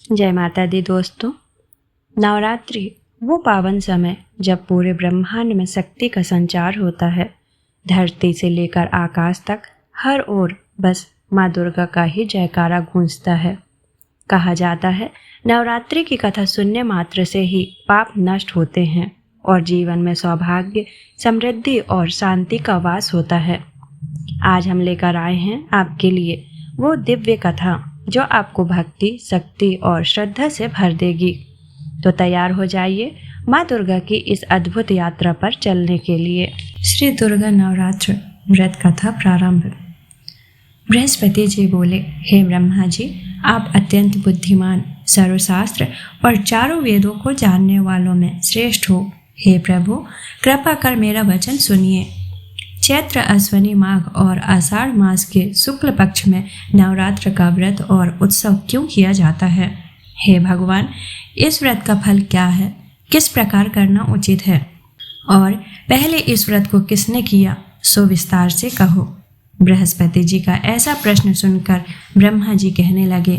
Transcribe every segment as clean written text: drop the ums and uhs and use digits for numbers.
जय माता दी दोस्तों। नवरात्रि वो पावन समय जब पूरे ब्रह्मांड में शक्ति का संचार होता है। धरती से लेकर आकाश तक हर ओर बस माँ दुर्गा का ही जयकारा गूंजता है। कहा जाता है नवरात्रि की कथा सुनने मात्र से ही पाप नष्ट होते हैं और जीवन में सौभाग्य, समृद्धि और शांति का वास होता है। आज हम लेकर आए हैं आपके लिए वो दिव्य कथा जो आपको भक्ति, शक्ति और श्रद्धा से भर देगी। तो तैयार हो जाइए माँ दुर्गा की इस अद्भुत यात्रा पर चलने के लिए। श्री दुर्गा नवरात्र व्रत कथा प्रारंभ। बृहस्पति जी बोले, हे ब्रह्मा जी, आप अत्यंत बुद्धिमान, सर्वशास्त्र और चारों वेदों को जानने वालों में श्रेष्ठ हो। हे प्रभु, कृपा कर मेरा वचन सुनिए। चैत्र, अश्विनी माघ और आषाढ़ मास के शुक्ल पक्ष में नवरात्र का व्रत और उत्सव क्यों किया जाता है? हे भगवान, इस व्रत का फल क्या है? किस प्रकार करना उचित है? और पहले इस व्रत को किसने किया, सो विस्तार से कहो। बृहस्पति जी का ऐसा प्रश्न सुनकर ब्रह्मा जी कहने लगे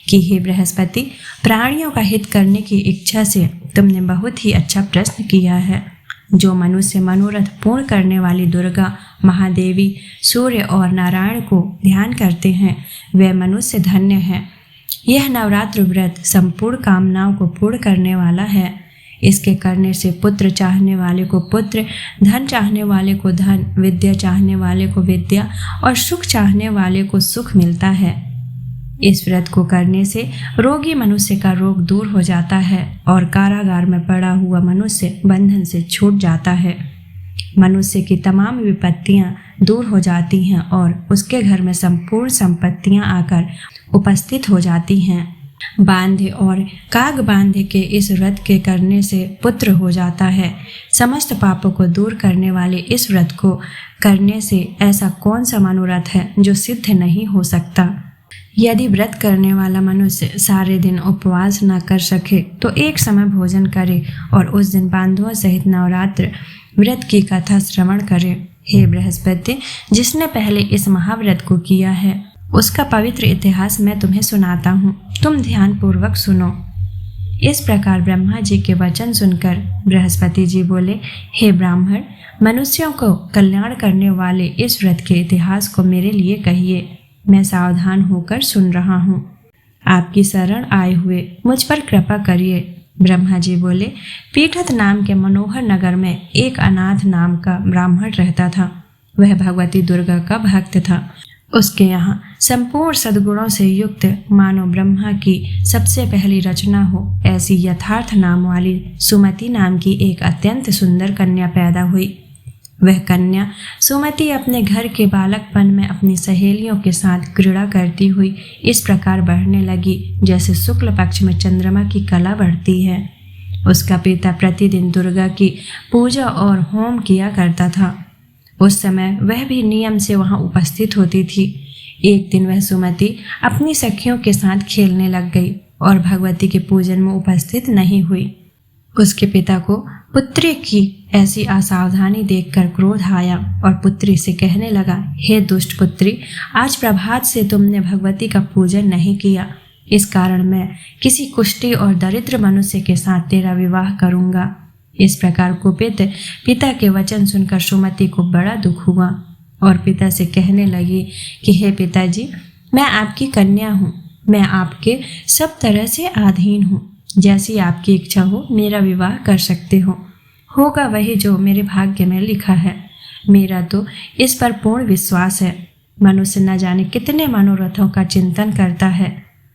कि हे बृहस्पति, प्राणियों का हित करने की इच्छा से तुमने बहुत ही अच्छा प्रश्न किया है। जो मनुष्य मनोरथ पूर्ण करने वाली दुर्गा, महादेवी, सूर्य और नारायण को ध्यान करते हैं, वे मनुष्य धन्य हैं। यह नवरात्र व्रत संपूर्ण कामनाओं को पूर्ण करने वाला है। इसके करने से पुत्र चाहने वाले को पुत्र, धन चाहने वाले को धन, विद्या चाहने वाले को विद्या और सुख चाहने वाले को सुख मिलता है। इस व्रत को करने से रोगी मनुष्य का रोग दूर हो जाता है और कारागार में पड़ा हुआ मनुष्य बंधन से छूट जाता है। मनुष्य की तमाम विपत्तियां दूर हो जाती हैं और उसके घर में संपूर्ण संपत्तियां आकर उपस्थित हो जाती हैं। बांधे और काग बांधे के इस व्रत के करने से पुत्र हो जाता है। समस्त पापों को दूर करने वाले इस व्रत को करने से ऐसा कौन सा मनोरथ है जो सिद्ध नहीं हो सकता। यदि व्रत करने वाला मनुष्य सारे दिन उपवास न कर सके तो एक समय भोजन करे और उस दिन बांधुओं सहित नवरात्र व्रत की कथा श्रवण करे। हे बृहस्पति, जिसने पहले इस महाव्रत को किया है उसका पवित्र इतिहास मैं तुम्हें सुनाता हूँ, तुम ध्यान पूर्वक सुनो। इस प्रकार ब्रह्मा जी के वचन सुनकर बृहस्पति जी बोले, हे ब्राह्मण, मनुष्यों को कल्याण करने वाले इस व्रत के इतिहास को मेरे लिए कहिए। मैं सावधान होकर सुन रहा हूँ। आपकी शरण आए हुए मुझ पर कृपा करिए। ब्रह्मा जी बोले, पीठत नाम के मनोहर नगर में एक अनाथ नाम का ब्राह्मण रहता था। वह भगवती दुर्गा का भक्त था। उसके यहाँ संपूर्ण सद्गुणों से युक्त मानो ब्रह्मा की सबसे पहली रचना हो ऐसी यथार्थ नाम वाली सुमति नाम की एक अत्यंत सुंदर कन्या पैदा हुई। वह कन्या सुमति अपने घर के बालकपन में अपनी सहेलियों के साथ क्रीड़ा करती हुई इस प्रकार बढ़ने लगी जैसे शुक्ल पक्ष में चंद्रमा की कला बढ़ती है। उसका पिता प्रतिदिन दुर्गा की पूजा और होम किया करता था। उस समय वह भी नियम से वहां उपस्थित होती थी। एक दिन वह सुमति अपनी सखियों के साथ खेलने लग गई और भगवती के पूजन में उपस्थित नहीं हुई। उसके पिता को पुत्री की ऐसी असावधानी देखकर क्रोध आया और पुत्री से कहने लगा, हे दुष्ट पुत्री, आज प्रभात से तुमने भगवती का पूजन नहीं किया। इस कारण मैं किसी कुष्ठी और दरिद्र मनुष्य के साथ तेरा विवाह करूंगा। इस प्रकार कुपित पिता के वचन सुनकर सुमति को बड़ा दुख हुआ और पिता से कहने लगी कि हे पिताजी, मैं आपकी कन्या हूँ। मैं आपके सब तरह से अधीन हूँ। जैसी आपकी इच्छा हो मेरा विवाह कर सकते हो। होगा वही जो मेरे भाग्य में लिखा है। मेरा तो इस पर पूर्ण विश्वास है। मनुष्य न जाने कितने मनोरथों का चिंतन करता है,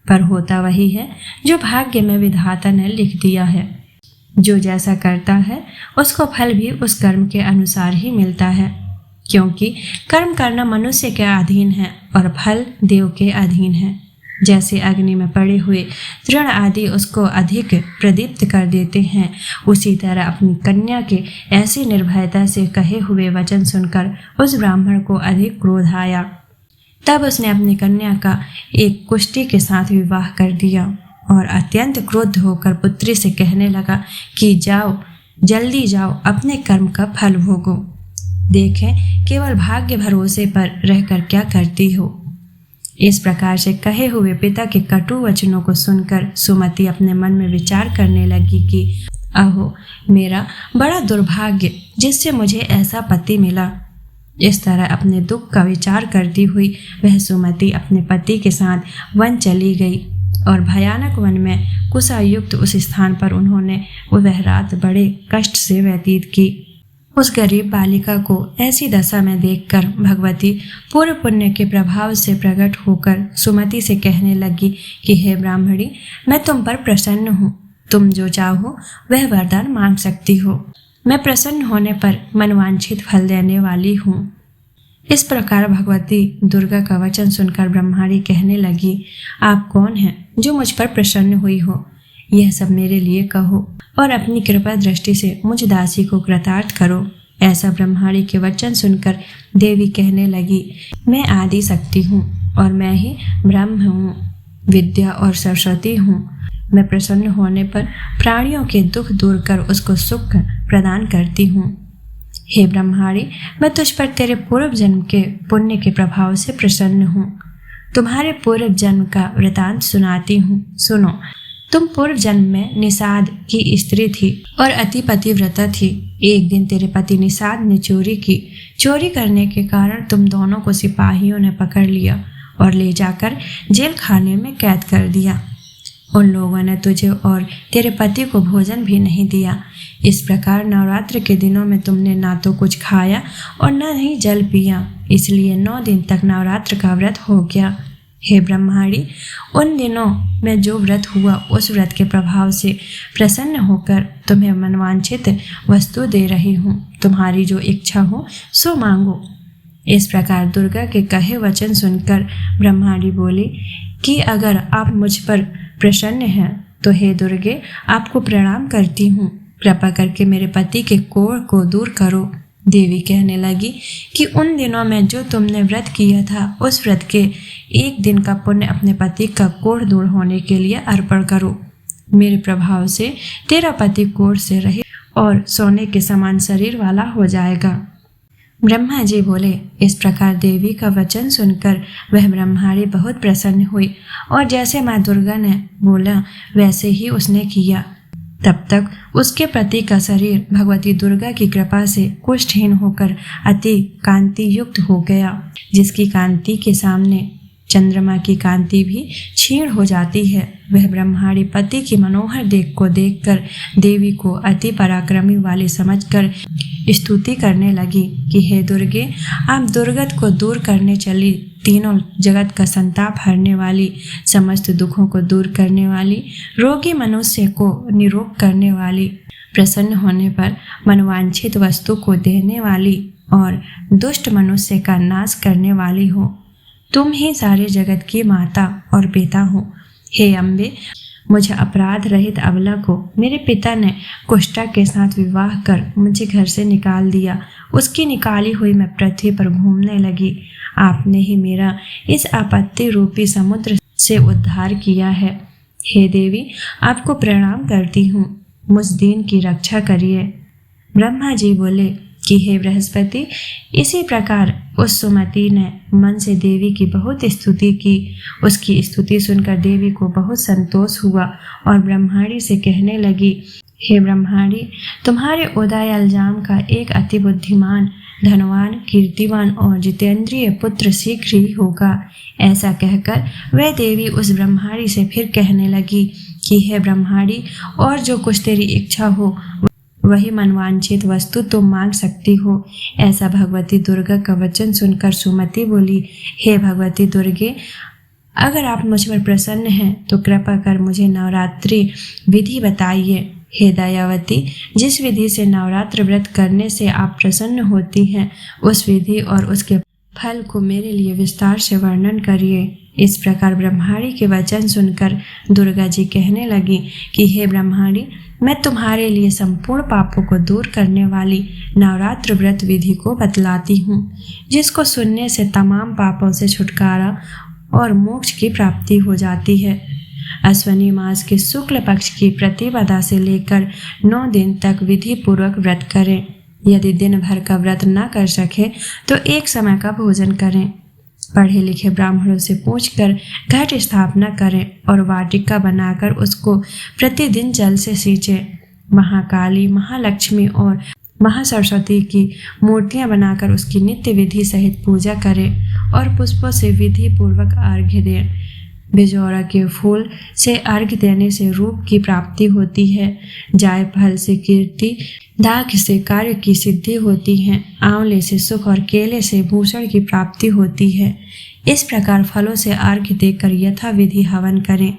पर होता वही है जो भाग्य में विधाता ने लिख दिया है। जो जैसा करता है उसको फल भी उस कर्म के अनुसार ही मिलता है, क्योंकि कर्म करना मनुष्य के अधीन है और फल देव के अधीन है। जैसे अग्नि में पड़े हुए तृण आदि उसको अधिक प्रदीप्त कर देते हैं, उसी तरह अपनी कन्या के ऐसी निर्भयता से कहे हुए वचन सुनकर उस ब्राह्मण को अधिक क्रोध आया। तब उसने अपनी कन्या का एक कुष्ठी के साथ विवाह कर दिया और अत्यंत क्रुद्ध होकर पुत्री से कहने लगा कि जाओ, जल्दी जाओ, अपने कर्म का फल भोगो। देखें केवल भाग्य भरोसे पर रहकर क्या करती हो। इस प्रकार से कहे हुए पिता के कटु वचनों को सुनकर सुमति अपने मन में विचार करने लगी कि अहो, मेरा बड़ा दुर्भाग्य जिससे मुझे ऐसा पति मिला। इस तरह अपने दुख का विचार करती हुई वह सुमति अपने पति के साथ वन चली गई और भयानक वन में कुशायुक्त उस स्थान पर उन्होंने वह रात बड़े कष्ट से व्यतीत की। उस गरीब बालिका को ऐसी दशा में देखकर भगवती पूर्व पुण्य के प्रभाव से प्रकट होकर सुमति से कहने लगी कि हे ब्राह्मणी, मैं तुम पर प्रसन्न हूँ। तुम जो चाहो वह वरदान मांग सकती हो। मैं प्रसन्न होने पर मनवांछित फल देने वाली हूँ। इस प्रकार भगवती दुर्गा का वचन सुनकर ब्रह्माणी कहने लगी, आप कौन हैं जो मुझ पर प्रसन्न हुई हो? यह सब मेरे लिए कहो और अपनी कृपा दृष्टि से मुझ दासी को कृतार्थ करो। ऐसा ब्रह्माणी के वचन सुनकर देवी कहने लगी, मैं आदि शक्ति हूँ और मैं ही ब्रह्म हूँ, विद्या और सरस्वती हूँ। मैं प्रसन्न होने पर प्राणियों के दुख दूर कर उसको सुख प्रदान करती हूँ। हे ब्रह्माणी, मैं तुझ पर तेरे पूर्व जन्म के पुण्य के प्रभाव से प्रसन्न हूँ। तुम्हारे पूर्व जन्म का वृतांत सुनाती हूँ, सुनो। तुम पूर्व जन्म में निषाद की स्त्री थी और अति पतिव्रता थी। एक दिन तेरे पति निषाद ने चोरी की। चोरी करने के कारण तुम दोनों को सिपाहियों ने पकड़ लिया और ले जाकर जेल खाने में कैद कर दिया। उन लोगों ने तुझे और तेरे पति को भोजन भी नहीं दिया। इस प्रकार नवरात्र के दिनों में तुमने ना तो कुछ खाया और न ही जल पिया, इसलिए 9 दिन तक नवरात्र का व्रत हो गया। हे ब्रह्माणी, उन दिनों में जो व्रत हुआ उस व्रत के प्रभाव से प्रसन्न होकर तुम्हें मनवांछित वस्तु दे रही हूँ। तुम्हारी जो इच्छा हो सो मांगो। इस प्रकार दुर्गा के कहे वचन सुनकर ब्रह्माणी बोली कि अगर आप मुझ पर प्रसन्न हैं तो हे दुर्गे, आपको प्रणाम करती हूँ। कृपा करके मेरे पति के कोढ़ को दूर करो। देवी कहने लगी कि उन दिनों में जो तुमने व्रत किया था उस व्रत के 1 दिन का पुण्य अपने पति का कोढ़ दूर होने के लिए अर्पण करो। मेरे प्रभाव से तेरा पति कोढ़ से रहित और सोने के समान शरीर वाला हो जाएगा। ब्रह्मा जी बोले। इस प्रकार देवी का वचन सुनकर वह ब्रह्माणी बहुत प्रसन्न हुई और जैसे माँ दुर्गा ने बोला वैसे ही उसने किया। तब तक उसके पति का शरीर भगवती दुर्गा की कृपा से कुष्ठहीन होकर अति कांति युक्त हो गया, जिसकी कांति के सामने चंद्रमा की कांति भी क्षीण हो जाती है। वह ब्रह्माणी पति की मनोहर देख को देखकर देवी को अति पराक्रमी वाली समझकर स्तुति करने लगी कि हे दुर्गे, आप दुर्गत को दूर करने चली, तीनों जगत का संताप हरने वाली, समस्त दुखों को दूर करने वाली, रोगी मनुष्य को निरोग करने वाली, प्रसन्न होने पर मनवांछित वस्तु को देने वाली और दुष्ट मनुष्य का नाश करने वाली हो। तुम ही सारे जगत की माता और पिता हो। हे अम्बे, मुझे अपराध रहित अबला को मेरे पिता ने कुष्ठा के साथ विवाह कर मुझे घर से निकाल दिया। उसकी निकाली हुई मैं पृथ्वी पर घूमने लगी। आपने ही मेरा इस आपत्ति रूपी समुद्र से उद्धार किया है। हे देवी, आपको प्रणाम करती हूँ, मुझ दीन की रक्षा करिए। ब्रह्मा जी बोले कि हे बृहस्पति, इसी प्रकार उस सुमति ने मन से देवी की बहुत स्तुति की। उसकी स्तुति सुनकर देवी को बहुत संतोष हुआ और ब्रह्माणी से कहने लगी, हे ब्रह्माणी, तुम्हारे उदय अल्जाम का एक अति बुद्धिमान, धनवान, कीर्तिवान और जितेंद्रिय पुत्र शीघ्र ही होगा। ऐसा कहकर वह देवी उस ब्रह्माणी से फिर कहने लगी कि हे ब्रह्माणी, और जो कुछ तेरी इच्छा हो वही मनवांछित वस्तु तुम मांग सकती हो। ऐसा भगवती दुर्गा का वचन सुनकर सुमति बोली, हे भगवती दुर्गे, अगर आप मुझ पर प्रसन्न हैं तो कृपा कर मुझे नवरात्रि विधि बताइए। हे दयावती, जिस विधि से नवरात्र व्रत करने से आप प्रसन्न होती हैं उस विधि और उसके फल को मेरे लिए विस्तार से वर्णन करिए। इस प्रकार ब्रह्माणी के वचन सुनकर दुर्गा जी कहने लगी कि हे ब्रह्माणी, मैं तुम्हारे लिए संपूर्ण पापों को दूर करने वाली नवरात्र व्रत विधि को बतलाती हूँ, जिसको सुनने से तमाम पापों से छुटकारा और मोक्ष की प्राप्ति हो जाती है। अश्वनी मास के शुक्ल पक्ष की प्रतिपदा से लेकर 9 दिन तक विधि पूर्वक व्रत करें। यदि दिन भर का व्रत न कर सके तो एक समय का भोजन करें। पढ़े लिखे ब्राह्मणों से पूछकर घट स्थापना करें और वाटिका बनाकर उसको प्रतिदिन जल से सींचे। महाकाली, महालक्ष्मी और महासरस्वती की मूर्तियां बनाकर उसकी नित्य विधि सहित पूजा करें और पुष्पों से विधि पूर्वक अर्घ्य दें। बिजौरा के फूल से अर्घ्य देने से रूप की प्राप्ति होती है। जायफल से कीर्ति, दाख से कार्य की सिद्धि होती है, आंवले से सुख और केले से भूषण की प्राप्ति होती है। इस प्रकार फलों से अर्घ्य देकर यथाविधि हवन करें।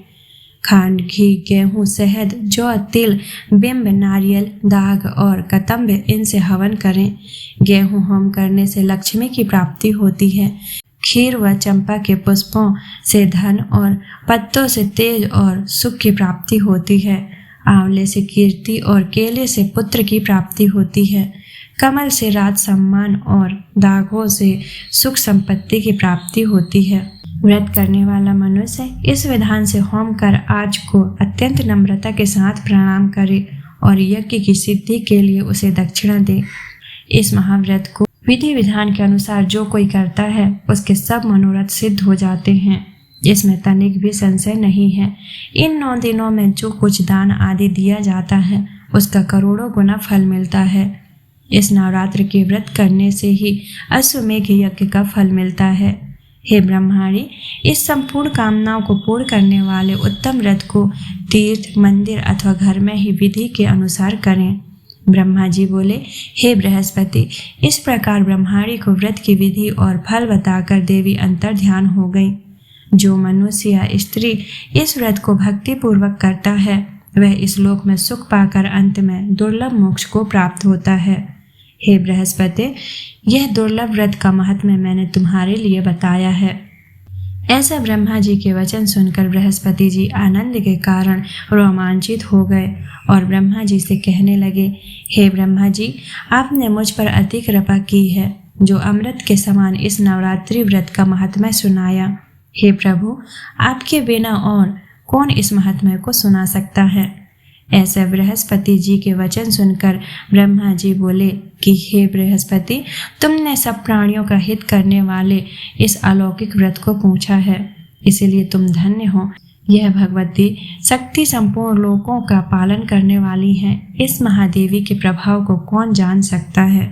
खांड, घी, गेहूँ, शहद, जौ, तिल, बिंब, नारियल, दाग और कतम्ब इनसे हवन करें। गेहूँ होम करने से लक्ष्मी की प्राप्ति होती है। खीर व चंपा के पुष्पों से धन और पत्तों से तेज और सुख की प्राप्ति होती है। आंवले से कीर्ति और केले से पुत्र की प्राप्ति होती है। कमल से राज सम्मान और दागों से सुख संपत्ति की प्राप्ति होती है। व्रत करने वाला मनुष्य इस विधान से होम कर आज को अत्यंत नम्रता के साथ प्रणाम करे और यज्ञ की सिद्धि के लिए उसे दक्षिणा दे। इस महाव्रत को विधि विधान के अनुसार जो कोई करता है उसके सब मनोरथ सिद्ध हो जाते हैं, इसमें तनिक भी संशय नहीं है। इन 9 दिनों में जो कुछ दान आदि दिया जाता है उसका करोड़ों गुना फल मिलता है। इस नवरात्र के व्रत करने से ही अश्वमेघ यज्ञ का फल मिलता है। हे ब्रह्माणी, इस संपूर्ण कामनाओं को पूर्ण करने वाले उत्तम व्रत को तीर्थ, मंदिर अथवा घर में ही विधि के अनुसार करें। ब्रह्मा जी बोले, हे बृहस्पति, इस प्रकार ब्रह्माणी को व्रत की विधि और फल बताकर देवी अंतर ध्यान हो गई। जो मनुष्य या स्त्री इस व्रत को भक्ति पूर्वक करता है वह इस लोक में सुख पाकर अंत में दुर्लभ मोक्ष को प्राप्त होता है। हे बृहस्पति, यह दुर्लभ व्रत का महात्म्य मैंने तुम्हारे लिए बताया है। ऐसा ब्रह्मा जी के वचन सुनकर बृहस्पति जी आनंद के कारण रोमांचित हो गए और ब्रह्मा जी से कहने लगे, हे ब्रह्मा जी, आपने मुझ पर अति कृपा की है जो अमृत के समान इस नवरात्रि व्रत का महात्म्य सुनाया। हे प्रभु, आपके बिना और कौन इस महात्म्य को सुना सकता है। ऐसे बृहस्पति जी के वचन सुनकर ब्रह्मा जी बोले कि हे बृहस्पति, तुमने सब प्राणियों का हित करने वाले इस अलौकिक व्रत को पूछा है, इसलिए तुम धन्य हो। यह भगवती शक्ति संपूर्ण लोकों का पालन करने वाली है। इस महादेवी के प्रभाव को कौन जान सकता है।